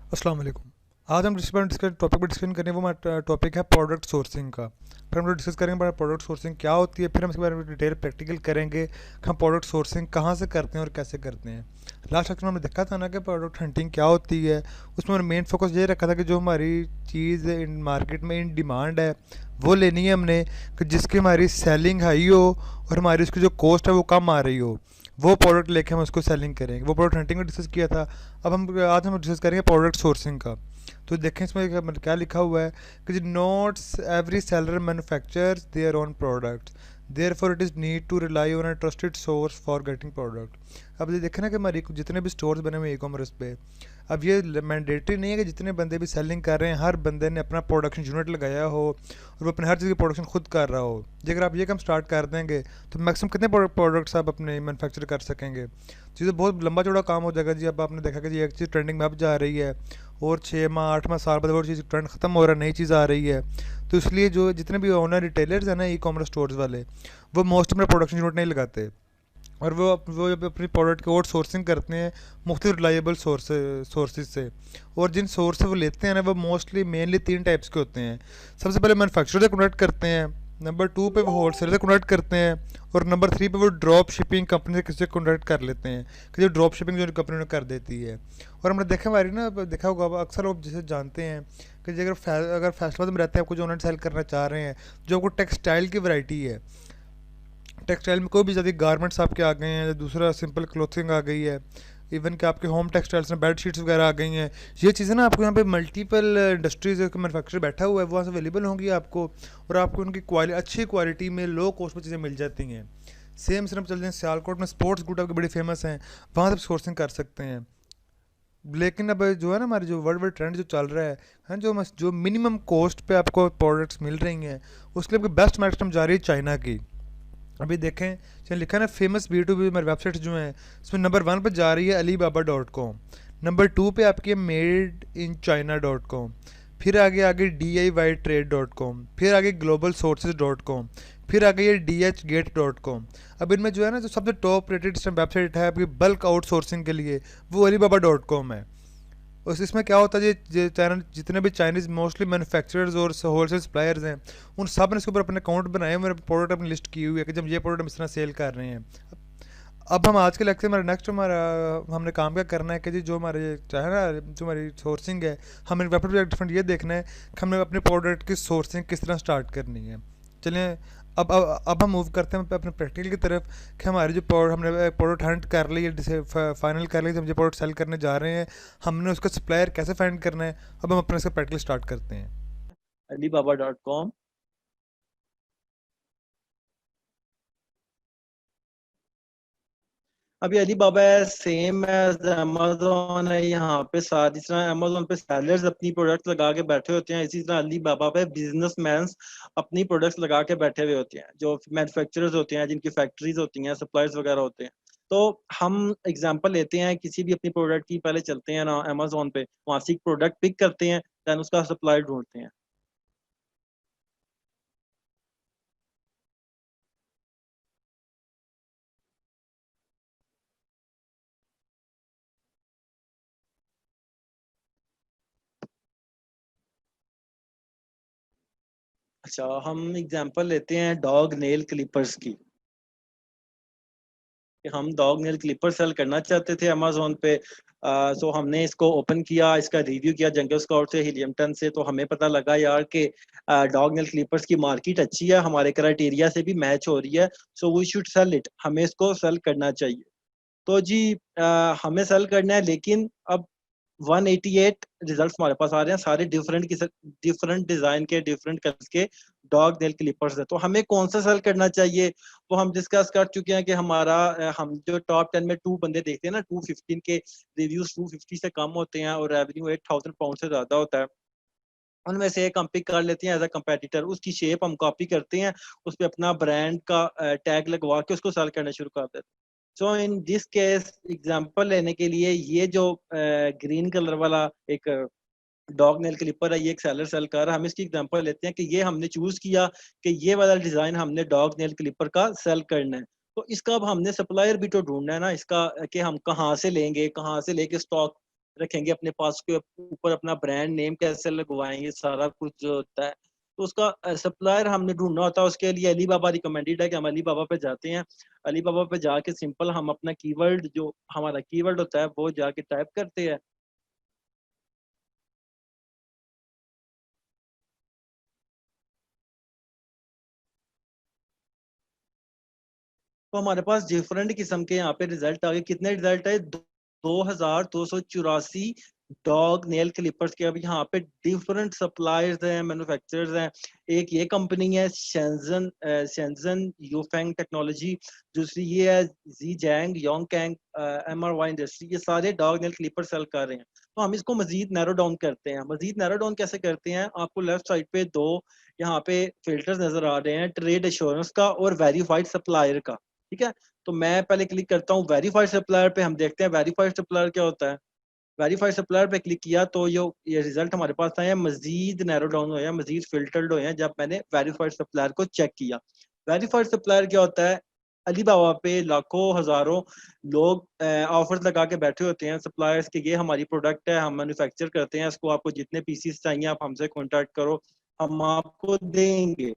अस्सलाम वालेकुम। आज हम जिस टॉपिक पर डिस्कशन करें वो हमारा टॉपिक है प्रोडक्ट सोर्सिंग का। फिर हम लोग डिस्कस करेंगे प्रोडक्ट सोर्सिंग क्या होती है, फिर हम इसके बारे में डिटेल प्रैक्टिकल करेंगे कि हम प्रोडक्ट सोर्सिंग कहाँ से करते हैं और कैसे करते हैं। लास्ट लेक्चर में हमने देखा था ना कि प्रोडक्ट हंटिंग क्या होती है। उसमें हमने मेन फोकस ये रखा था कि जो हमारी चीज़ इन मार्केट में इन डिमांड है वो लेनी है हमने, कि जिसकी हमारी सेलिंग हाई हो और हमारी उसकी जो कॉस्ट है वो कम आ रही हो, वो प्रोडक्ट लेके हम उसको सेलिंग करेंगे। वो प्रोडक्ट हंटिंग में डिस्कस किया था। अब हम आज हम डिस्कस करेंगे प्रोडक्ट सोर्सिंग का। तो देखें इसमें मतलब क्या लिखा हुआ है कि notes every seller manufactures their own products, therefore it is need to rely on a trusted source for getting product. अब ये देखें ना कि हमारी जितने भी स्टोर्स बने हुए ई कॉमर्स पे, अब ये मैंडेटरी नहीं है कि जितने बंदे भी सेलिंग कर रहे हैं हर बंदे ने अपना प्रोडक्शन यूनिट लगाया हो और वो अपने हर चीज़ की प्रोडक्शन खुद कर रहा हो। जी अगर आप ये काम स्टार्ट कर देंगे तो मैक्सिमम कितने प्रोडक्ट्स आप अपने मैन्युफैक्चर कर सकेंगे। चीज़ें बहुत लंबा चौड़ा काम हो जाएगा जी। अब आपने देखा कि जी एक चीज़ ट्रेंडिंग में अब जा रही है और 6 माह 8 माह साल बाद वो चीज़ ट्रेंड ख़त्म हो रहा है, नई चीज़ आ रही है। तो इसलिए जो जितने भी ओनर रिटेलर्स हैं ना ई कॉमर्स स्टोर्स वाले, वो मोस्ट अपना प्रोडक्शन यूनिट नहीं लगाते और वो जब अपनी प्रोडक्ट की आउट सोर्सिंग करते हैं मुख्तलिफ रिलायबल सोर्सेज से। और जिन सोर्स से वो लेते हैं ना वो मोस्टली मेनली 3 टाइप्स के होते हैं। सबसे पहले मैन्युफैक्चरर से कनेक्ट करते हैं, नंबर 2 पे वो होलसेलर से कनेक्ट करते हैं, और नंबर 3 पे वो ड्रॉप शिपिंग कंपनी से किसी से कनेक्ट कर लेते हैं कि जो ड्रॉप शिपिंग जो कंपनी ने कर देती है। और हमने देखा हमारी ना देखा होगा अक्सर लोग जैसे जानते हैं कि जो अगर फैसलाबाद में रहते हैं, आपको जो ऑनलाइन सेल करना चाह रहे हैं, जो आपको टेक्सटाइल की वैरायटी है, टेक्सटाइल में कोई भी ज़्यादा गारमेंट्स आपके आ गए हैं, दूसरा सिंपल क्लोथिंग आ गई है, इवन कि आपके होम टेक्सटाइल्स में बेड शीट्स वगैरह आ गई हैं। ये चीज़ें ना आपको यहाँ पे मल्टीपल इंडस्ट्रीज का मैन्युफैक्चर बैठा हुआ है, वो वहाँ से अवेलेबल होंगी आपको, और आपको उनकी अच्छी क्वालिटी में लो कॉस्ट में चीज़ें मिल जाती हैं। सेम सिर्फ चल जाए सियालकोट में स्पोर्ट्स गुड आपके बड़ी फेमस हैं, वहाँ से आप सोर्सिंग कर सकते हैं। लेकिन अब जो है ना हमारे जो वर्ल्ड वाइड ट्रेंड जो चल रहा है जो मिनिमम कॉस्ट पे आपको प्रोडक्ट्स मिल रही हैं, उसके लिए आपकी बेस्ट मार्केट हम जा रही है चाइना की। अभी देखें, चलिए लिखा है ना फेमस B2B हमारी वेबसाइट जो है, इसमें नंबर 1 पर जा रही है alibaba.com, नंबर 2 पे आपकी है made in china.com, फिर आगे आगे DIY trade.com, फिर आगे globalsources.com, फिर आगे ये DHgate.com। अब इनमें जो है ना जो सबसे टॉप रेटेड वेबसाइट है आपकी बल्क आउटसोर्सिंग के लिए, वो alibaba.com है। उस इसमें क्या होता है, ये चाइना जितने भी चाइनीज़ मोस्टली मैन्युफैक्चरर्स और होलसेल सप्लायर्स हैं, उन सब ने इसके ऊपर अपने अकाउंट बनाए हुए, मेरे प्रोडक्ट अपनी लिस्ट की हुई है कि जब ये प्रोडक्ट हम इस तरह सेल कर रहे हैं। अब हम आज के लेक्चर हमारा नेक्स्ट हमारा हमने काम क्या करना है कि जी जो हमारे चाहे ना जो हमारी सोर्सिंग है, हमें वेबसाइट पर डिफरेंट ये देखना है कि हमें अपने प्रोडक्ट की सोर्सिंग किस तरह स्टार्ट करनी है। चलिए अब हम मूव करते हैं अपने प्रैक्टिकल की तरफ कि हमारी जो हमने प्रोडक्ट हंट कर ली है, जिसे फाइनल कर ली, हम जो प्रोडक्ट सेल करने जा रहे हैं, हमने उसका सप्लायर कैसे फाइंड करना है। अब हम अपने इसका प्रैक्टिकल स्टार्ट करते हैं। alibaba.com। अभी अलीबाबा है सेम एज अमेजोन है। यहाँ पे साथ जिस तरह अमेजोन पे सेलर्स अपनी प्रोडक्ट्स लगा के बैठे होते हैं, इसी तरह अलीबाबा पे बिजनेसमैन अपनी प्रोडक्ट्स लगा के बैठे हुए होते हैं, जो मैन्युफैक्चरर्स होते हैं, जिनकी फैक्ट्रीज होती हैं, सप्लायर्स वगैरह होते हैं। तो हम एग्जांपल लेते हैं किसी भी अपनी प्रोडक्ट की, पहले चलते हैं ना अमेजोन पे, वहां से एक प्रोडक्ट पिक करते हैं, देन उसका सप्लायर ढूंढते हैं। अच्छा, हम एग्जांपल लेते हैं डॉग नेल क्लिपर्स की, कि हम डॉग नेल क्लिपर सेल करना चाहते थे अमेजोन पे। सो हमने इसको ओपन किया, इसका रिव्यू किया जंगल स्कॉट से, हिलियमटन से, तो हमें पता लगा यार कि डॉग नेल क्लिपर्स की मार्केट अच्छी है, हमारे क्राइटेरिया से भी मैच हो रही है। So we should sell it, हमें इसको सेल करना चाहिए। तो जी हमें सेल करना है, लेकिन अब 188 रिजल्ट्स हमारे पास आ रहे हैं, सारे डिफरेंट डिजाइन के, डिफरेंट कलर्स के डॉग नेल क्लिपर्स है। तो हमें कौन सा सेल करना चाहिए, वो हम डिस्कस कर चुके हैं कि हमारा हम जो टॉप 10 में 2 बंदे देखते हैं ना, 215 के रिव्यूज 250 से कम होते हैं और रेवेन्यू 8000 पाउंड से ज्यादा होता है, उनमें से एक हम पिक कर लेते हैं एज अ कंपेटिटर। उसकी शेप हम कॉपी करते हैं, उस पर अपना ब्रांड का टैग लगवा के उसको सेल करना शुरू कर देते हैं। सो इन दिस केस एग्जांपल लेने के लिए, ये जो ग्रीन कलर वाला एक डॉग नेल क्लिपर है, ये एक सेलर सेल कर रहा है, हम इसकी एग्जांपल लेते हैं कि ये हमने चूज किया कि ये वाला डिजाइन हमने डॉग नेल क्लिपर का सेल करना है। तो इसका अब हमने सप्लायर भी तो ढूंढना है ना इसका, कि हम कहाँ से लेंगे, कहाँ से लेके स्टॉक रखेंगे अपने पास, के ऊपर अपना ब्रांड नेम कैसे लगवाएंगे, सारा कुछ जो होता है। तो उसका सप्लायर हमने ढूंढना होता है, उसके लिए अली बाबा रिकमेंडेड है कि हम अली बाबा पे जाते हैं। अली बाबा पे जाके सिंपल हम अपना कीवर्ड, जो हमारा कीवर्ड होता है वो जाके टाइप करते हैं। तो हमारे पास डिफरेंट किस्म के यहाँ पे रिजल्ट आ गए। कितने रिजल्ट आए? 2284 डॉग नेल क्लिपर्स के। अब यहाँ पे डिफरेंट सप्लायर्स हैं, मैन्युफैक्चरर्स हैं। एक ये कंपनी है शेंजन, शेंजन यूफेंग टेक्नोलॉजी। दूसरी ये है जी जैंग, योंगकैंग, MRY इंडस्ट्री। ये सारे डॉग नेल क्लिपर सेल कर रहे हैं। तो हम इसको मजीद नैरो डाउन करते हैं। मजीद नैरो डाउन कैसे करते हैं? आपको लेफ्ट साइड पे दो यहाँ पे फिल्टर्स नजर आ रहे हैं, ट्रेड एश्योरेंस का और वेरीफाइड सप्लायर का। ठीक है, तो मैं पहले क्लिक करता हूँ वेरीफाइड सप्लायर पे। हम देखते हैं वेरीफाइड सप्लायर क्या होता है। वेरीफाइड सप्लायर पे क्लिक किया तो ये रिजल्ट हमारे पास आया, मजीद नैरो डाउन हुए हैं, मजीद फिल्टर्ड हुए हैं जब मैंने वेरीफाइड सप्लायर को चेक किया। वेरीफाइड सप्लायर क्या होता है? अली बाबा पे लाखों हजारों लोग ऑफर्स लगा के बैठे होते हैं सप्लायर्स के, ये हमारी प्रोडक्ट है, हम मैन्युफैक्चर करते हैं इसको, आपको जितने पीसीस चाहिए आप हमसे कॉन्टैक्ट करो, हम आपको देंगे।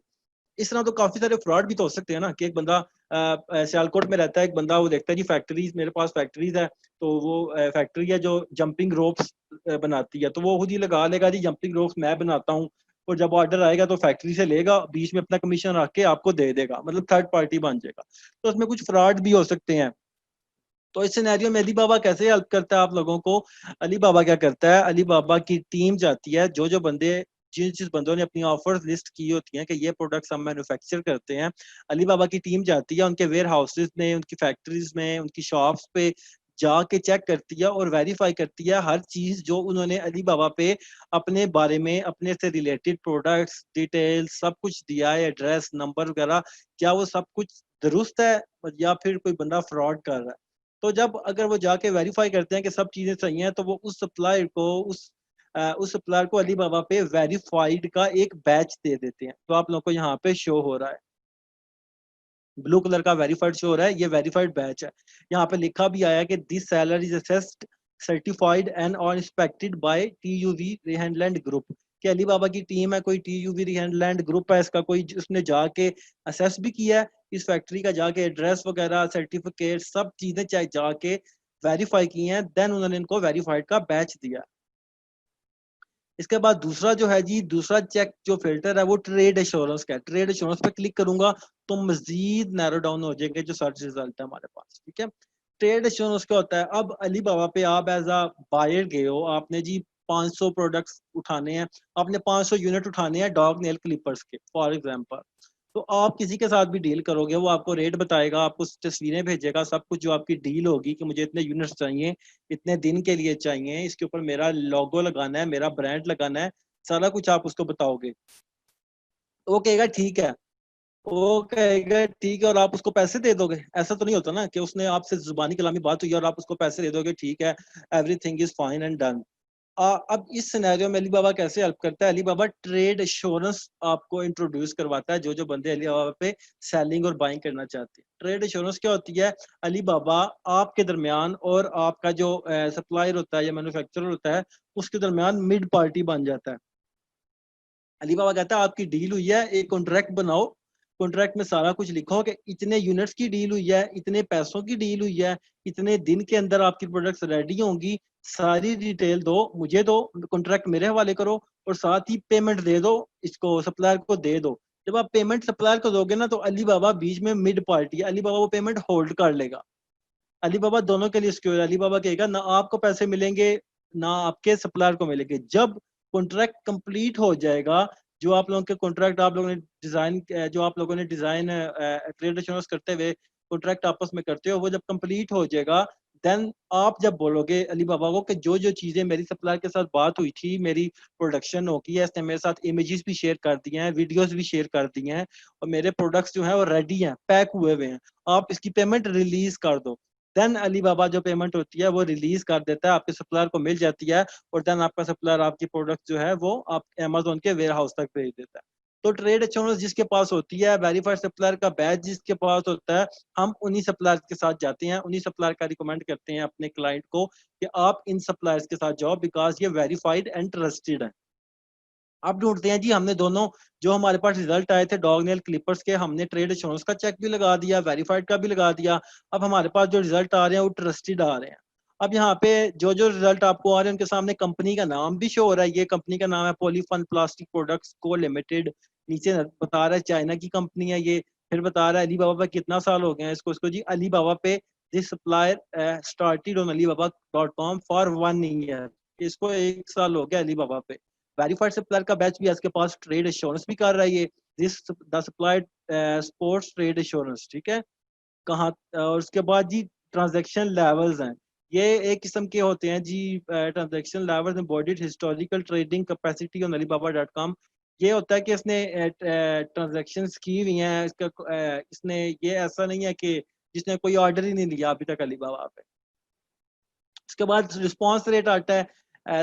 इस तरह तो काफी सारे फ्रॉड भी तो हो सकते हैं ना, कि एक बंदा सियालकोट में रहता है, एक बंदा वो देखता है जी फैक्ट्रीज, मेरे पास फैक्ट्रीज है, तो वो फैक्ट्री है जो जंपिंग रोप्स बनाती है, तो वो खुद ही लगा लेगा जी जंपिंग रोप्स मैं बनाता हूँ, और जब ऑर्डर आएगा तो फैक्ट्री से लेगा, बीच में अपना कमीशन रख के आपको दे देगा, मतलब थर्ड पार्टी बन जाएगा। तो उसमें कुछ फ्रॉड भी हो सकते हैं। तो इस सिनेरियो में अली बाबा कैसे हेल्प करता है आप लोगों को? अली बाबा क्या करता है, अली बाबा की टीम जाती है, जो जो बंदे, जिन जिस बंदों ने अपनी ऑफर्स लिस्ट की होती हैं कि ये प्रोडक्ट्स हम मैन्युफैक्चर करते हैं, अली बाबा की टीम जाती है उनके वेयर हाउसेज में, उनकी फैक्ट्रीज में, उनकी शॉप्स पे जाके चेक करती है और वेरीफाई करती है हर चीज जो उन्होंने अली बाबा पे अपने बारे में, अपने से रिलेटेड प्रोडक्ट्स डिटेल सब कुछ दिया है, एड्रेस नंबर वगैरह, क्या वो सब कुछ दुरुस्त है या फिर कोई बंदा फ्रॉड कर रहा है। तो जब अगर वो जाके वेरीफाई करते हैं कि सब चीजें सही हैं, तो वो उस सप्लायर को उस सप्लायर को अली बाबा पे वेरीफाइड का एक बैच दे देते हैं। तो आप लोगों को यहाँ पे शो हो रहा है, ब्लू कलर का वेरीफाइड शो हो रहा है, ये वेरीफाइड बैच है। यहाँ पे लिखा भी आया है कि this salary is assessed, certified and और इंस्पेक्टेड बाय TUV रिहैंडलैंड ग्रुप। कि अली बाबा की टीम है, कोई TUV रिहैंडलैंड ग्रुप है इसका, कोई उसने जाके असेस भी किया है इस फैक्ट्री का, जाके एड्रेस वगैरह सर्टिफिकेट सब चीजें चाहे जाके वेरीफाई की हैं, देन उन्होंने इनको वेरीफाइड का बैच दिया। इसके बाद दूसरा जो है जी, दूसरा चेक जो फिल्टर है वो ट्रेड एश्योरेंस का है। ट्रेड एश्योरेंस पे क्लिक करूंगा तो मजीद नैरो डाउन हो जाएंगे जो सर्च रिजल्ट है हमारे पास। ठीक है, ट्रेड एश्योरेंस क्या होता है? अब अली बाबा पे आप एज अ बायर गए हो, आपने जी 500 प्रोडक्ट्स उठाने हैं, आपने 500 यूनिट उठाने हैं डॉग नेल क्लिपर्स के फॉर एग्जांपल। तो आप किसी के साथ भी डील करोगे, वो आपको रेट बताएगा, आपको तस्वीरें भेजेगा, सब कुछ जो आपकी डील होगी कि मुझे इतने यूनिट्स चाहिए, इतने दिन के लिए चाहिए, इसके ऊपर मेरा लोगो लगाना है, मेरा ब्रांड लगाना है, सारा कुछ आप उसको बताओगे। तो वो कहेगा ठीक है, वो कहेगा ठीक है, और आप उसको पैसे दे दोगे। ऐसा तो नहीं होता ना कि उसने आपसे जुबानी कलामी बात हुई और आप उसको पैसे दे दोगे, ठीक है everything is fine and done. अब इस सिनेरियो में अली बाबा कैसे हेल्प करता है? अली बाबा ट्रेड एश्योरेंस आपको इंट्रोड्यूस करवाता है, जो जो बंदे अली बाबा पे सेलिंग और बाइंग करना चाहते हैं। ट्रेड एश्योरेंस क्या होती है? अली बाबा आपके दरमियान और आपका जो सप्लायर होता है या मैन्युफैक्चरर होता है, उसके दरमियान मिड पार्टी बन जाता है। अली बाबा कहता है आपकी डील हुई है, एक कॉन्ट्रैक्ट बनाओ, कॉन्ट्रैक्ट में सारा कुछ लिखो कि इतने यूनिट्स की डील हुई है, इतने पैसों की डील हुई है, इतने दिन के अंदर आपकी प्रोडक्ट्स रेडी होंगी, सारी डिटेल दो मुझे, दो कॉन्ट्रैक्ट मेरे हवाले करो, और साथ ही पेमेंट दे दो, इसको सप्लायर को दे दो। जब आप पेमेंट सप्लायर को दोगे ना, तो अली बाबा बीच में मिड पार्टी है, अली बाबा वो पेमेंट होल्ड कर लेगा। अली बाबा दोनों के लिए सिक्योर है। अली बाबा कहेगा ना आपको पैसे मिलेंगे ना आपके सप्लायर को मिलेंगे। जब कॉन्ट्रैक्ट कंप्लीट हो जाएगा, जो आप लोगों के कॉन्ट्रैक्ट आप लोगों ने डिजाइन, जो आप लोगों ने डिजाइन ट्रेड एश्योरेंस करते हुए कॉन्ट्रैक्ट आपस में करते हो, वो जब कंप्लीट हो जाएगा, देन आप जब बोलोगे अली बाबा को कि जो जो चीजें मेरी सप्लायर के साथ बात हुई थी, मेरी प्रोडक्शन होगी है, इसने मेरे साथ इमेजेस भी शेयर कर दिए हैं, वीडियोस भी शेयर कर दिए हैं, और मेरे प्रोडक्ट्स जो हैं वो रेडी हैं, पैक हुए हुए हैं, आप इसकी पेमेंट रिलीज कर दो। देन अली बाबा जो पेमेंट होती है वो रिलीज कर देता है, आपके सप्लायर को मिल जाती है, और देन आपका सप्लायर आपकी प्रोडक्ट जो है वो आप अमेजोन के वेयर हाउस तक भेज देता है। तो ट्रेड एश्योरेंस जिसके पास होती है, वेरीफाइड सप्लायर का बैच जिसके पास होता है, हम उन्हीं सप्लायर्स के साथ जाते हैं, उन्हीं सप्लायर का रिकमेंड करते हैं अपने क्लाइंट को कि आप इन सप्लायर्स के साथ जाओ, बिकॉज ये वेरीफाइड एंड ट्रस्टेड है। अब ढूंढते हैं जी, हमने दोनों जो हमारे पास रिजल्ट आए थे डॉग नेल क्लिपर्स के, हमने ट्रेड एश्योरेंस का चेक भी लगा दिया, वेरीफाइड का भी लगा दिया। अब हमारे पास जो रिजल्ट आ रहे हैं वो ट्रस्टेड आ रहे हैं। अब यहाँ पे जो जो रिजल्ट आपको आ रहे हैं उनके सामने कंपनी का नाम भी शो हो रहा है। ये कंपनी का नाम है पॉलीफन प्लास्टिक प्रोडक्ट्स को लिमिटेड। नीचे बता रहा है चाइना की कंपनी है ये। फिर बता रहा है अली बाबा पे कितना साल हो गए हैं इसको जी, अली बाबा पे this supplier started on alibaba.com for 1 year. इसको 1 साल हो गया अली बाबा पे। वेरीफाइड सप्लायर का बैच भी है इसके पास, ट्रेड एश्योरेंस भी कर रहा है ये, this the supplied sports trade assurance, ठीक है। कहाँ और उसके बाद जी ट्रांजैक्शन लेवल्स हैं। ये एक किस्म के होते हैं जी transaction levels embodied historical trading capacity on alibaba.com। ये होता है कि इसने ट्रांजैक्शन की हुई हैं, इसने ये ऐसा नहीं है कि जिसने कोई ऑर्डर ही नहीं लिया अभी तक अलीबाबा पे। उसके बाद रिस्पॉन्स रेट आता है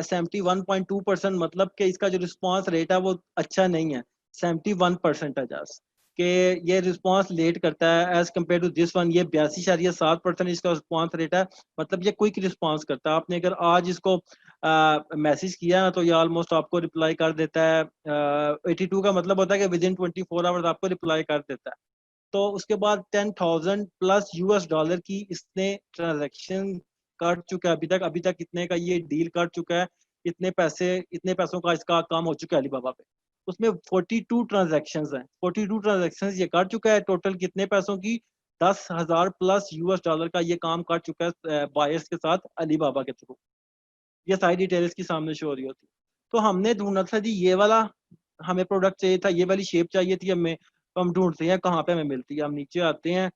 71.2%, मतलब कि इसका जो रिस्पॉन्स रेट है वो अच्छा नहीं है, 71% है जस्ट कि ये रिस्पॉन्स लेट करता है as compare to this one. ये 82.7% इसका रिस्पॉन्स रेट है, मतलब ये क्विक रिस्पॉन्स करता है। आपने अगर आज इसको मैसेज किया ना तो ये ऑलमोस्ट आपको रिप्लाई कर देता है। 82 का मतलब होता है कि विद इन 24 आवर्स आपको रिप्लाई कर देता है। तो उसके बाद 10,000 प्लस US डॉलर की इसने ट्रांजेक्शन कर चुका है अभी तक कितने का ये डील कर चुका है, इतने पैसों का इसका काम हो चुका है अलीबाबा पे। उसमें 42 ट्रांजेक्शन हैं, 42 ट्रांजेक्शन ये कर चुका है। टोटल कितने पैसों की? 10,000 प्लस US डॉलर का ये काम कर चुका है बायर्स के साथ अलीबाबा के थ्रू। ये सारी डिटेल इसकी सामने शो हो रही होती। तो हमने ढूंढना था जी ये वाला, हमें प्रोडक्ट चाहिए था, ये वाली शेप चाहिए थी हमें। तो हम ढूंढते हैं कहाँ पे हमें मिलती है। हम नीचे आते हैं,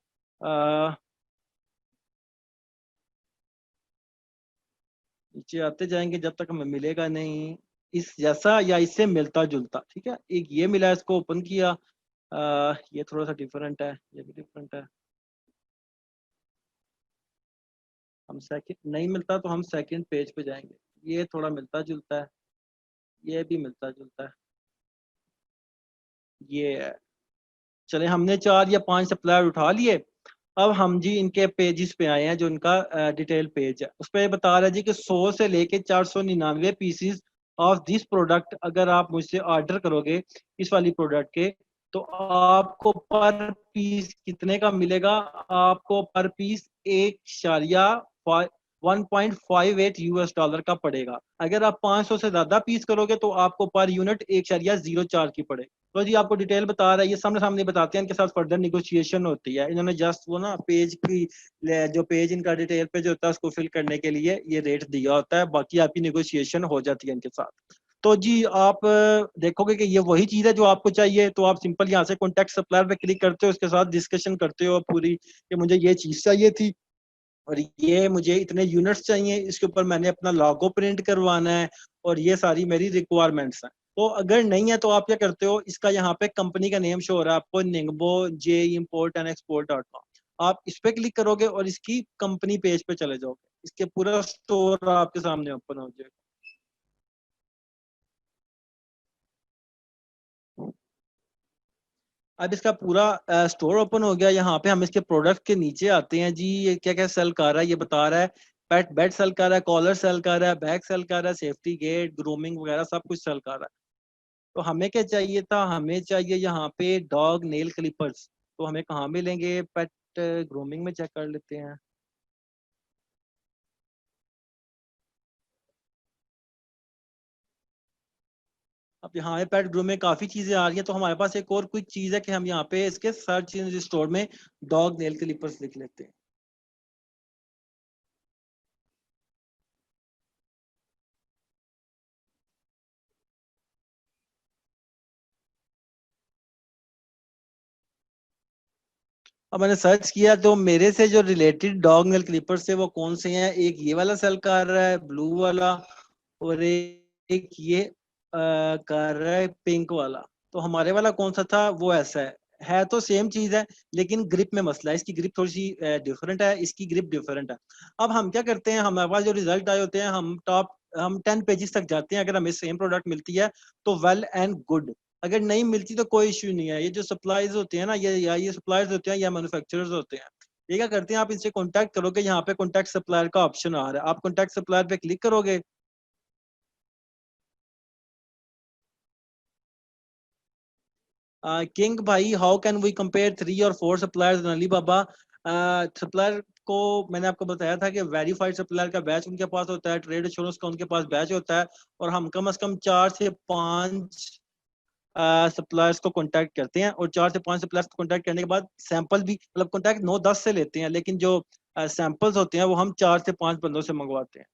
नीचे आते जाएंगे जब तक हमें मिलेगा नहीं इस जैसा या इससे मिलता जुलता। ठीक है, एक ये मिला, इसको ओपन किया। ये थोड़ा सा डिफरेंट है, ये भी डिफरेंट है। हम सेकंड नहीं मिलता तो हम सेकंड पेज पे जाएंगे। ये थोड़ा मिलता जुलता है, ये भी मिलता जुलता है, ये है। चले, हमने 4 या 5 सप्लायर उठा लिए। अब हम जी इनके पेजेस पे आए हैं, जो इनका डिटेल पेज है उस पर बता रहा है जी कि 100 से लेके 499 पीसीस ऑफ दिस प्रोडक्ट अगर आप मुझसे ऑर्डर करोगे इस वाली प्रोडक्ट के, तो आपको पर पीस कितने का मिलेगा? आपको पर पीस 1.58 US डॉलर का पड़ेगा। अगर आप 500 से ज्यादा पीस करोगे तो आपको पर यूनिट 1.04 की पड़ेगी। तो जी आपको डिटेल बता रहा है, ये सामने सामने बताते हैं, इनके साथ फर्दर निगोशिएशन होती है। इन्होंने जस्ट वो ना पेज की जो पेज इनका डिटेल पे जो होता है उसको फिल करने के लिए ये रेट दिया होता है, बाकी आपकी निगोशिएशन हो जाती है इनके साथ। तो जी आप देखोगे कि ये वही चीज है जो आपको चाहिए, तो आप सिंपल यहाँ से कॉन्टेक्ट सप्लायर पे क्लिक करते हो, उसके साथ डिस्कशन करते हो पूरी कि मुझे ये चीज चाहिए थी और ये मुझे इतने यूनिट्स चाहिए, इसके ऊपर मैंने अपना लॉगो प्रिंट करवाना है और ये सारी मेरी रिक्वायरमेंट्स हैं। तो अगर नहीं है तो आप क्या करते हो, इसका यहाँ पे कंपनी का नेम शो हो रहा है आपको, निंगबो जे इम्पोर्ट एंड एक्सपोर्ट.com। आप इस पे क्लिक करोगे और इसकी कंपनी पेज पे चले जाओगे, इसके पूरा स्टोर आपके सामने ओपन हो जाएगा। अब इसका पूरा स्टोर ओपन हो गया। यहाँ पे हम इसके प्रोडक्ट के नीचे आते हैं जी, ये क्या क्या सेल कर रहा है ये बता रहा है। पेट बेड सेल कर रहा है, कॉलर सेल कर रहा है, बैग सेल कर रहा है, सेफ्टी गेट, ग्रूमिंग वगैरह सब कुछ सेल कर रहा है। तो हमें क्या चाहिए था? हमें चाहिए यहाँ पे डॉग नेल क्लिपर्स। तो हमें कहाँ मिलेंगे? पेट ग्रूमिंग में चेक कर लेते हैं। अब यहाँ पे पेट ग्रूम में काफी चीजें आ रही हैं, तो हमारे पास एक और कुछ चीज है कि हम यहाँ पे इसके सर्च इन स्टोर में डॉग नेल क्लिपर्स लिख लेते हैं। अब मैंने सर्च किया तो मेरे से जो रिलेटेड डॉग नेल क्लिपर्स है वो कौन से हैं? एक ये वाला सेल कर रहा है ब्लू वाला, और एक ये कर रहा है पिंक वाला। तो हमारे वाला कौन सा था? वो ऐसा है तो सेम चीज है, लेकिन ग्रिप में मसला है। इसकी ग्रिप थोड़ी सी डिफरेंट है, इसकी ग्रिप डिफरेंट है। अब हम क्या करते हैं, हमारे पास जो रिजल्ट आए होते हैं हम 10 पेजेस तक जाते हैं। अगर हमें सेम प्रोडक्ट मिलती है तो वेल एंड गुड। अगर नहीं मिलती तो कोई इश्यू नहीं है। ये जो सप्लाईज होते हैं ना, ये सप्लायर्स होते हैं या मैन्युफैक्चरर्स होते हैं, ये क्या करते हैं, आप इनसे कॉन्टैक्ट करोगे, यहाँ पे कॉन्टैक्ट सप्लायर का ऑप्शन आ रहा है, आप कॉन्टैक्ट सप्लायर पे क्लिक करोगे। किंग भाई, हाउ कैन वी कंपेयर 3 और 4 सप्लायर्स इन अलीबाबा? सप्लायर को मैंने आपको बताया था कि वेरीफाइड सप्लायर का बैच उनके पास होता है, ट्रेड एश्योरेंस का उनके पास बैच होता है, और हम कम से कम 4 से 5 सप्लायर्स को कांटेक्ट करते हैं, और 4 से 5 सप्लायर्स को कांटेक्ट करने के बाद सैंपल भी, मतलब कांटेक्ट 9-10 से लेते हैं, लेकिन जो सैंपल्स होते हैं वो हम 4 से 5 बंदों से मंगवाते हैं।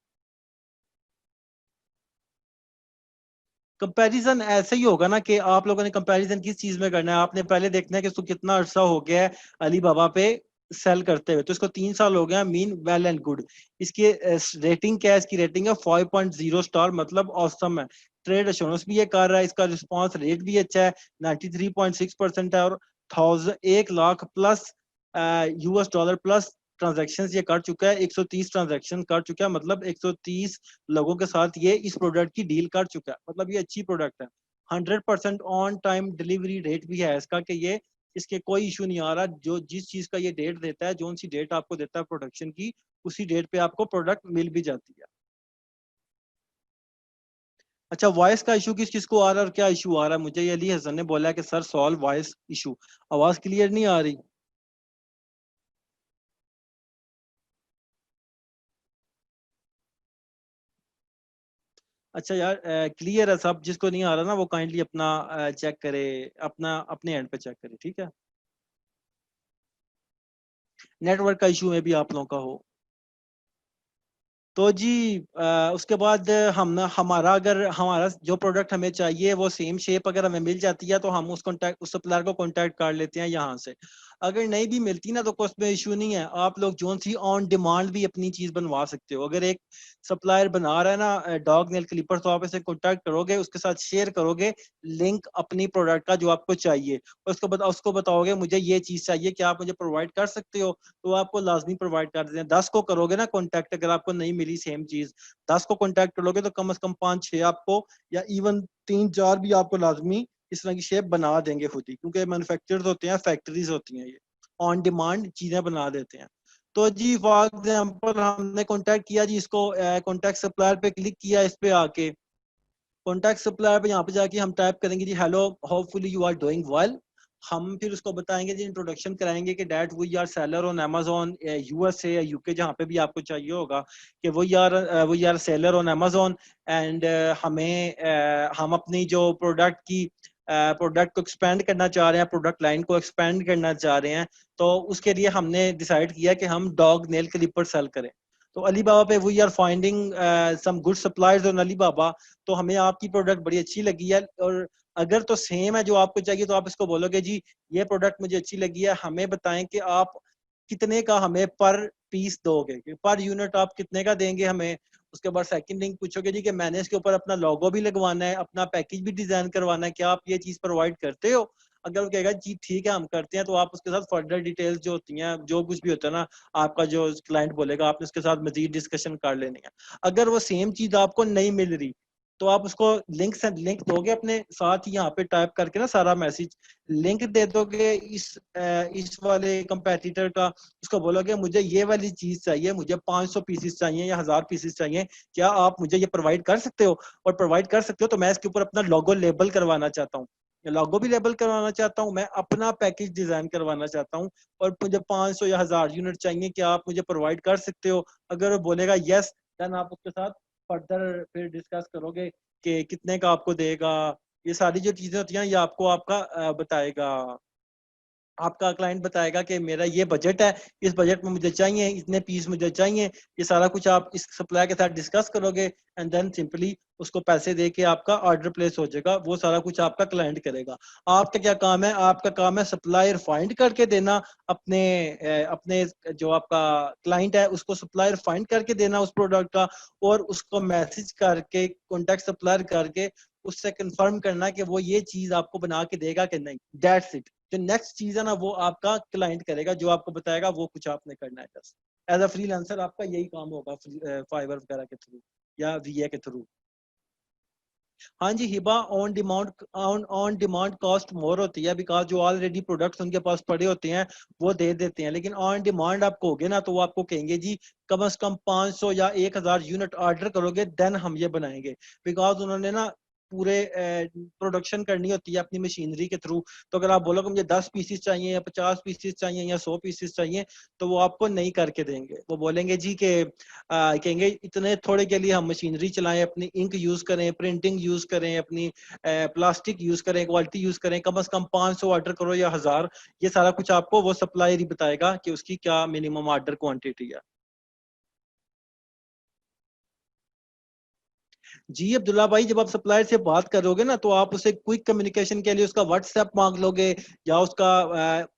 कंपैरिजन ऐसे ही होगा ना कि आप लोगों ने कंपैरिजन किस चीज में करना है, आपने पहले देखना है कि इसको कितना अरसा हो गया है अली बाबा पे सेल करते हुए। तो इसको 3 साल हो गया, मीन वेल एंड गुड। इसकी रेटिंग क्या है? इसकी रेटिंग है 5.0 स्टार, मतलब ऑसम है। ट्रेड एश्योरेंस भी ये कर रहा है, इसका रिस्पॉन्स रेट भी अच्छा है, 93.6% है, और 1,00,000 plus US dollar plus transaction ये कर चुका है, 130 ट्रांजेक्शन कर चुका है, मतलब 130 लोगों के साथ ये इस प्रोडक्ट की डील कर चुका है, मतलब ये अच्छी प्रोडक्ट है। 100% ऑन टाइम डिलीवरी रेट भी है इसका, कि ये इसके कोई इशू नहीं आ रहा, जो जिस चीज का ये डेट देता है, जो सी डेट आपको देता है प्रोडक्शन की, उसी डेट पे आपको प्रोडक्ट मिल भी जाती है। अच्छा, वॉइस का इशू किस किस को आ रहा है और क्या इशू आ रहा है? मुझे ये अली हसन ने बोला कि सर सॉल्व वॉइस इशू। आवाज क्लियर नहीं आ रही। अच्छा यार, क्लियर है सब? जिसको नहीं आ रहा ना वो काइंडली अपना चेक करे, अपना अपने एंड पे चेक करे, ठीक है? नेटवर्क का इशू में भी आप लोगों का हो तो जी, उसके बाद हम ना, हमारा अगर हमारा जो प्रोडक्ट हमें चाहिए वो सेम शेप अगर हमें मिल जाती है तो हम उस सप्लायर को कांटेक्ट कर लेते हैं यहाँ से। अगर नहीं भी मिलती ना तो कोई उसमें इशू नहीं है, आप लोग जो सी ऑन डिमांड भी अपनी चीज बनवा सकते हो। अगर एक सप्लायर बना रहा है ना डॉग नेल क्लिपर, तो आप इसे कांटेक्ट करोगे, उसके साथ शेयर करोगे लिंक अपनी प्रोडक्ट का जो आपको चाहिए, और उसको बताओगे मुझे ये चीज चाहिए, क्या आप मुझे प्रोवाइड कर सकते हो? तो आपको लाजमी प्रोवाइड कर देते हैं। 10 को करोगे ना कॉन्टैक्ट, अगर आपको नहीं मिली सेम चीज, 10 को कॉन्टैक्ट करोगे तो कम से कम 5-6 आपको, या इवन 3-4 भी आपको लाजमी इस तरह की शेप बना देंगे खुद ही, क्योंकि मैन्युफैक्चरर्स होते हैं, फैक्ट्रीज होती हैं, ये ऑन डिमांड चीजें बना देते हैं। तो जी फॉर एग्जाम्पल हमने कॉन्टैक्ट किया जी इसको, कॉन्टैक्ट सप्लायर पे क्लिक किया, इस पे आके कॉन्टैक्ट सप्लायर पे यहाँ पे जाके हम टाइप करेंगे जी hello, hopefully you are doing well. हम फिर उसको बताएंगे जी, इंट्रोडक्शन कराएंगे कि that we are seller on Amazon USA या यूके, जहाँ पे भी आपको चाहिए होगा, कि वो यार सेलर ऑन अमेजोन, एंड हम अपनी जो प्रोडक्ट को एक्सपेंड करना चाह रहे हैं, प्रोडक्ट लाइन को एक्सपेंड करना चाह रहे हैं, तो उसके लिए हमने डिसाइड किया कि हम डॉग नेल क्लिपर सेल करें। तो अली बाबा पे we are finding some good suppliers on Alibaba. तो हमें आपकी प्रोडक्ट बड़ी अच्छी लगी है, और अगर तो सेम है जो आपको चाहिए तो आप इसको बोलोगे जी ये प्रोडक्ट मुझे अच्छी लगी है, हमें बताएं कि आप कितने का हमें पर पीस दोगे, कि पर यूनिट आप कितने का देंगे हमें। उसके बाद सेकंड थिंग पूछोगे जी कि मैंने इसके ऊपर अपना लोगो भी लगवाना है, अपना पैकेज भी डिजाइन करवाना है, क्या आप ये चीज प्रोवाइड करते हो? अगर वो कहेगा जी ठीक है हम करते हैं, तो आप उसके साथ फर्दर डिटेल्स जो होती हैं, जो कुछ भी होता है ना, आपका जो क्लाइंट बोलेगा आपने उसके साथ मजीद डिस्कशन कर लेनी है। अगर वो सेम चीज आपको नहीं मिल रही तो आप उसको लिंक दोगे अपने साथ ही, यहाँ पे टाइप करके ना सारा मैसेज लिंक दे दोगे इस वाले कंपेटिटर का। उसको बोलोगे मुझे ये वाली चीज चाहिए, मुझे 500 पीसेस चाहिए या 1000 पीसेस चाहिए, क्या आप मुझे ये प्रोवाइड कर सकते हो? और प्रोवाइड कर सकते हो तो मैं इसके ऊपर अपना लोगो लेबल करवाना चाहता हूँ, लोगो भी लेबल करवाना चाहता हूँ, मैं अपना पैकेज डिजाइन करवाना चाहता हूँ, और मुझे 500 या 1000 यूनिट चाहिए, क्या आप मुझे प्रोवाइड कर सकते हो? अगर वो बोलेगा यस, देन आप उसके साथ फर्दर फिर डिस्कस करोगे कि कितने का आपको देगा। ये सारी जो चीजें होती हैं ये आपको आपका बताएगा, आपका क्लाइंट बताएगा कि मेरा ये बजट है, इस बजट में मुझे चाहिए, इतने पीस मुझे चाहिए। ये सारा कुछ आप इस सप्लायर के साथ डिस्कस करोगे, एंड देन सिंपली उसको पैसे दे के आपका ऑर्डर प्लेस हो जाएगा। वो सारा कुछ आपका क्लाइंट करेगा। आपका क्या काम है? आपका काम है सप्लायर फाइंड करके देना, अपने जो आपका क्लाइंट है उसको सप्लायर फाइंड करके देना उस प्रोडक्ट का, और उसको मैसेज करके कॉन्टेक्ट सप्लायर करके उससे कंफर्म करना कि वो ये चीज आपको बना के देगा कि नहीं। That's it. जो नेक्स्ट चीज है ना वो आपका क्लाइंट करेगा, जो आपको बताएगा वो कुछ आपने करना है बस। एज अ फ्रीलांसर आपका यही काम होगा, फाइवर वगैरह के थ्रू या वीए के थ्रू। हाँ जी, हिबा ऑन डिमांड कॉस्ट मोर होती है, बिकॉज जो ऑलरेडी प्रोडक्ट्स उनके पास पड़े होते हैं वो दे देते हैं। लेकिन ऑन डिमांड आप कहोगे ना तो वो आपको कहेंगे जी कम से कम 500 या 1000 यूनिट ऑर्डर करोगे देन हम ये बनाएंगे, बिकॉज उन्होंने ना पूरे प्रोडक्शन करनी होती है अपनी मशीनरी के थ्रू। तो अगर आप बोलोगे मुझे 10 पीसेस चाहिए या 50 पीसेस चाहिए या 100 पीसेस चाहिए तो वो आपको नहीं करके देंगे। वो बोलेंगे जी के कहेंगे इतने थोड़े के लिए हम मशीनरी चलाएं, अपनी इंक यूज करें, प्रिंटिंग यूज करें, अपनी प्लास्टिक यूज करें, क्वालिटी यूज करें, कम से कम 500 ऑर्डर करो या 1000। ये सारा कुछ आपको वो सप्लायर ही बताएगा कि उसकी क्या मिनिमम ऑर्डर क्वांटिटी है। जी अब्दुल्ला भाई, जब आप सप्लायर से बात करोगे ना तो आप उसे क्विक कम्युनिकेशन के लिए उसका व्हाट्सएप मांग लोगे, या उसका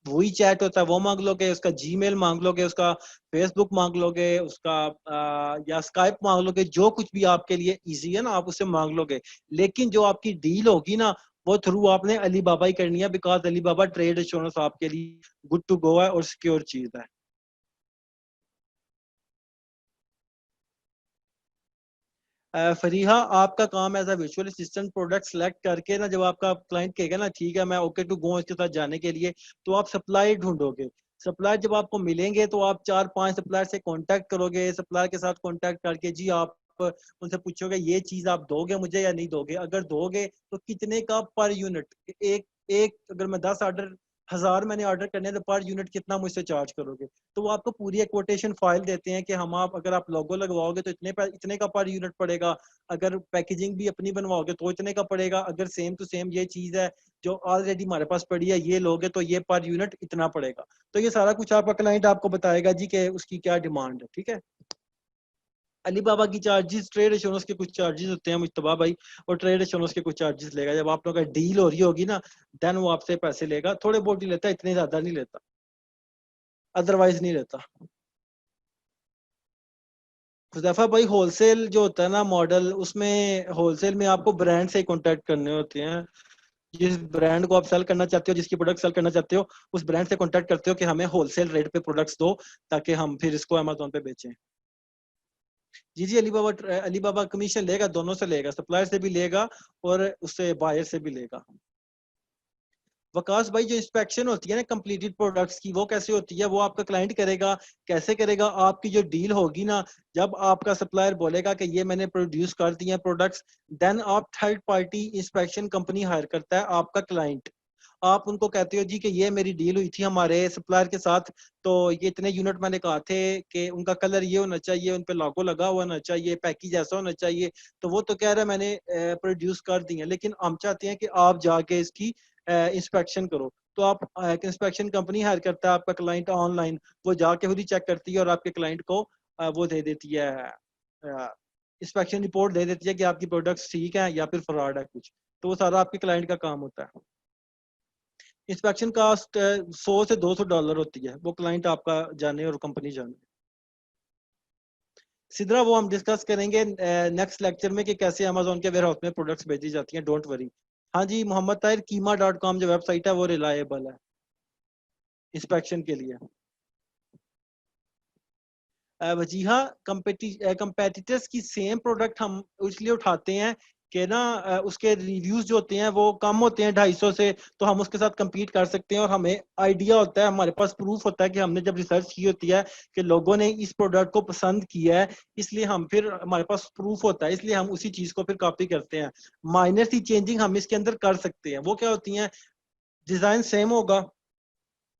वही चैट होता है वो मांग लोगे, उसका जीमेल मांग लोगे, उसका फेसबुक मांग लोगे, उसका या स्काइप मांग लोगे, जो कुछ भी आपके लिए इजी है ना आप उसे मांग लोगे। लेकिन जो आपकी डील होगी ना वो थ्रू आपने अली बाबा ही करनी है, because Ali Baba trade insurance आपके लिए गुड टू गो है और सिक्योर चीज है। फरीहा, आपका काम as a virtual assistant product select करके ना, जब आपका क्लाइंट कहेगा ना ठीक है मैं ओके टू गो इसके साथ जाने के लिए, तो आप सप्लाई ढूंढोगे। सप्लायर जब आपको मिलेंगे तो आप 4-5 सप्लायर से कांटेक्ट करोगे, सप्लायर के साथ कांटेक्ट करके जी आप उनसे पूछोगे ये चीज आप दोगे मुझे या नहीं दोगे, अगर दोगे तो कितने का पर यूनिट, एक एक अगर मैं 10 ऑर्डर 1000 मैंने ऑर्डर करने हैं तो पर यूनिट कितना मुझसे चार्ज करोगे। तो वो आपको पूरी एक कोटेशन फाइल देते हैं कि हम आप अगर आप लोगो लगवाओगे तो इतने का पर यूनिट पड़ेगा, अगर पैकेजिंग भी अपनी बनवाओगे तो इतने का पड़ेगा, अगर सेम टू सेम ये चीज है जो ऑलरेडी हमारे पास पड़ी है ये लोगे तो ये पर यूनिट इतना पड़ेगा। तो ये सारा कुछ आपका क्लाइंट आपको बताएगा जी कि उसकी क्या डिमांड है। ठीक है। अली बाबा की चार्जेस, ट्रेड इंश्योरेंस के कुछ चार्जेस होते हैं मुश्तबा भाई, और ट्रेड इंश्योरेंस के कुछ चार्जेस लेगा। जब आप लोगों का डील हो रही होगी ना देन वो आपसे पैसे लेगा, थोड़े बहुत ही लेता है, इतने ज्यादा नहीं लेता, अदरवाइज नहीं लेता। हुज़ैफा भाई, होलसेल जो होता है ना मॉडल, उसमें होलसेल में आपको ब्रांड से कांटेक्ट करने होते हैं। जिस ब्रांड को आप सेल करना चाहते हो, जिसकी प्रोडक्ट सेल करना चाहते हो, उस ब्रांड से कांटेक्ट करते हो कि हमें होलसेल रेट पे प्रोडक्ट्स दो ताकि हम फिर इसको अमेज़न पे बेचें। जी जी, अली बाबा कमीशन लेगा, दोनों से लेगा, सप्लायर से भी लेगा और उससे बायर से भी लेगा। वकास भाई, जो इंस्पेक्शन होती है ना कंप्लीटेड प्रोडक्ट्स की, वो कैसे होती है? वो आपका क्लाइंट करेगा। कैसे करेगा? आपकी जो डील होगी ना, जब आपका सप्लायर बोलेगा कि ये मैंने प्रोड्यूस कर दिए प्रोडक्ट्स, देन आप third party inspection company hire करता है आपका क्लाइंट। आप उनको कहते हो जी कि ये मेरी डील हुई थी हमारे सप्लायर के साथ, तो ये इतने यूनिट मैंने कहा थे कि उनका कलर ये होना चाहिए, उन पे लोगो लगा हुआ होना चाहिए, पैकेज ऐसा होना चाहिए। तो वो तो कह रहा है मैंने प्रोड्यूस कर दी है, लेकिन हम चाहते हैं कि आप जाके इसकी इंस्पेक्शन करो। तो आप एक इंस्पेक्शन कंपनी हायर करता है आपका क्लाइंट ऑनलाइन, वो जाके खुद ही चेक करती है और आपके क्लाइंट को वो दे देती है, इंस्पेक्शन रिपोर्ट दे देती है कि आपकी प्रोडक्ट्स ठीक है या फिर फ्रॉड है कुछ। तो वो सारा आपके क्लाइंट का काम होता है। इंस्पेक्शन कास्ट $100 से $200 होती है, वो क्लाइंट आपका जाने और कंपनी जाने। सिद्रा, वो हम डिस्कस करेंगे नेक्स्ट लेक्चर में कि कैसे अमेजोन के वेयर हाउस में प्रोडक्ट्स भेजी जाती हैं, डोंट वरी। हाँ जी मोहम्मद ताहिर, कीमा.com जो वेबसाइट है वो रिलायबल है इंस्पेक्शन के लिए। जी हाँ, कंपेटिटर्स की सेम प्रोडक्ट हम इसलिए उठाते हैं कि ना उसके रिव्यूज जो होते हैं वो कम होते हैं 250 से, तो हम उसके साथ compete कर सकते हैं और हमें आइडिया होता है, हमारे पास प्रूफ होता है कि हमने जब रिसर्च की होती है कि लोगों ने इस प्रोडक्ट को पसंद किया है, इसलिए हम फिर हमारे पास प्रूफ होता है, इसलिए हम उसी चीज को फिर कॉपी करते हैं। माइनर सी चेंजिंग हम इसके अंदर कर सकते हैं, वो क्या होती है? डिजाइन सेम होगा,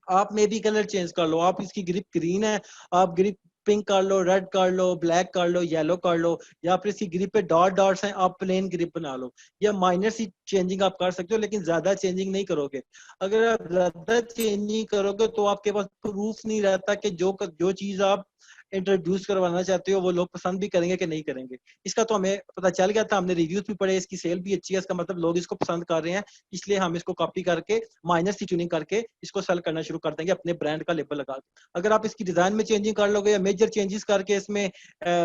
आप मे भी कलर चेंज कर लो, आप इसकी ग्रिप ग्रीन है, आप ग्रिप पिंक कर लो, रेड कर लो, ब्लैक कर लो, येलो कर लो, या फिर इसकी ग्रिप पे डॉट डॉट्स हैं, आप प्लेन ग्रिप बना लो। या माइनर सी चेंजिंग आप कर सकते हो, लेकिन ज्यादा चेंजिंग नहीं करोगे। अगर आप ज्यादा चेंजिंग करोगे तो आपके पास प्रूफ नहीं रहता कि जो चीज आप इंट्रोड्यूस करवाना चाहते हो वो लोग पसंद भी करेंगे कि नहीं करेंगे। इसका तो हमें पता चल गया था, हमने रिव्यूज भी पढ़े, इसकी सेल भी अच्छी है, इसका मतलब लोग इसको पसंद कर रहे हैं, इसलिए हम इसको कॉपी करके माइनर सी ट्यूनिंग करके इसको सेल करना शुरू कर देंगे अपने ब्रांड का लेबल लगा के। अगर आप इसकी डिजाइन में चेंजिंग कर लोगे या मेजर चेंजेस करके इसमें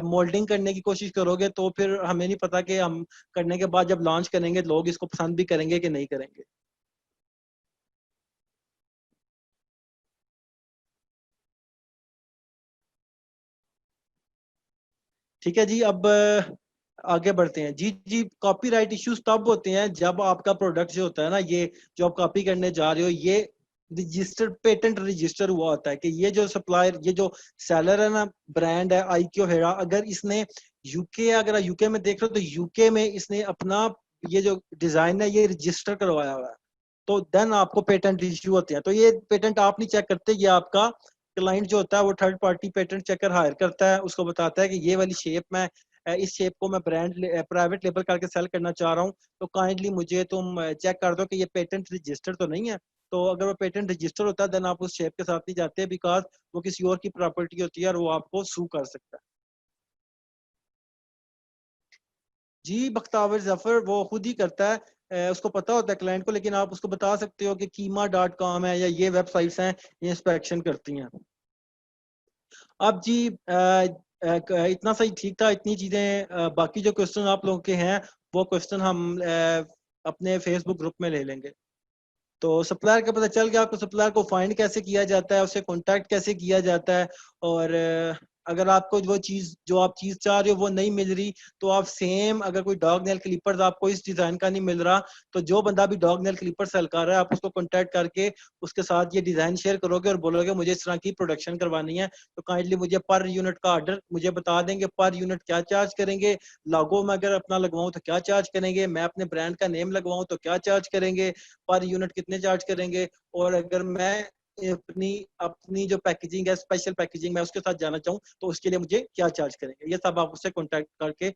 मोल्डिंग करने की कोशिश करोगे तो फिर हमें नहीं पता कि हम करने के बाद जब लॉन्च करेंगे लोग इसको पसंद भी करेंगे कि नहीं करेंगे। ठीक है जी। अब आगे बढ़ते हैं जी जी। कॉपीराइट इश्यूज तब होते हैं जब आपका प्रोडक्ट जो होता है ना, ये जो आप कॉपी करने जा रहे हो, ये रजिस्टर्ड पेटेंट रजिस्टर हुआ होता है कि ये जो सप्लायर, ये जो सेलर है ना, ब्रांड है आईक्यू हेरा, अगर इसने यूके, अगर यूके में देख रहे हो तो यूके में इसने अपना ये जो डिजाइन है ये रजिस्टर करवाया हुआ है, तो देन आपको पेटेंट इश्यू होते हैं। तो ये पेटेंट आप नहीं चेक करते, ये आपका क्लाइंट जो होता है वो third party patent checker hire करता है, उसको बताता है कि ये वाली शेप में, इस शेप को मैं ब्रांड प्राइवेट लेबल करके सेल करना चाह रहा हूँ, तो काइंडली मुझे तुम चेक कर दो कि ये पेटेंट रजिस्टर तो नहीं है। तो अगर वो पेटेंट रजिस्टर होता है देन आप उस शेप के साथ नहीं जाते, बिकॉज वो किसी और की प्रॉपर्टी होती है और वो आपको सू कर सकता है। जी बख्तावर जफर वो खुद ही करता है, उसको पता होता है क्लाइंट को, लेकिन आप उसको बता सकते हो कि कीमा.com है या ये वेबसाइट्स हैं, ये इंस्पेक्शन करती हैं। अब जी इतना सही ठीक था, इतनी चीजें, बाकी जो क्वेश्चन आप लोगों के हैं वो क्वेश्चन हम अपने फेसबुक ग्रुप में ले लेंगे। तो सप्लायर का पता चल गया आपको, सप्लायर को फाइंड कैसे किया जाता है, उससे कांटेक्ट कैसे किया जाता है, और अगर आपको वो चीज जो आप चीज चाह रहे हो वो नहीं मिल रही, तो आप सेम, अगर कोई डॉग नेल क्लिपर्स आपको इस डिजाइन का नहीं मिल रहा, तो जो बंदा भी डॉग नेल क्लिपर सेल कर रहा है आप उसको कांटेक्ट करके उसके साथ ये डिजाइन शेयर करोगे और बोलोगे मुझे इस तरह की प्रोडक्शन करवानी है, तो काइंडली मुझे पर यूनिट का ऑर्डर मुझे बता देंगे, पर यूनिट क्या चार्ज करेंगे, लागो में अगर अपना लगवाऊं तो क्या चार्ज करेंगे, मैं अपने ब्रांड का नेम लगवाऊं तो क्या चार्ज करेंगे, पर यूनिट कितने चार्ज करेंगे, और अगर मैं अपनी अपनी जो पैकेजिंग है, स्पेशल पैकेजिंग मैं उसके साथ जाना चाहूँ तो उसके लिए मुझे क्या चार्ज करेंगे, ये सब आप उससे कॉन्टेक्ट करके